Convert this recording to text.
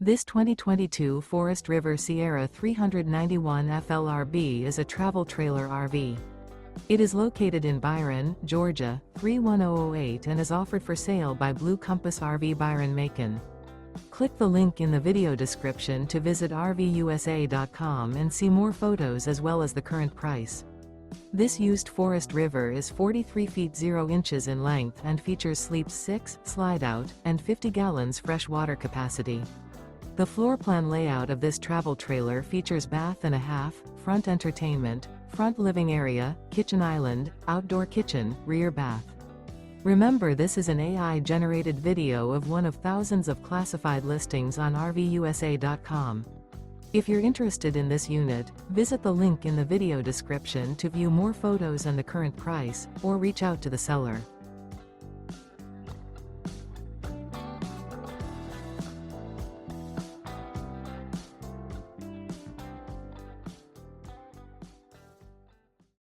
This 2022 Forest River Sierra 391 FLRB is a travel trailer RV. It is located in Byron, Georgia, 31008 and is offered for sale by Blue Compass RV Byron-Macon. Click the link in the video description to visit RVUSA.com and see more photos as well as the current price. This used Forest River is 43 feet 0 inches in length and features sleeps 6, slide-out, and 50 gallons fresh water capacity. The floor plan layout of this travel trailer features bath and a half, front entertainment, front living area, kitchen island, outdoor kitchen, rear bath. Remember, this is an AI-generated video of one of thousands of classified listings on RVUSA.com. If you're interested in this unit, visit the link in the video description to view more photos and the current price, or reach out to the seller.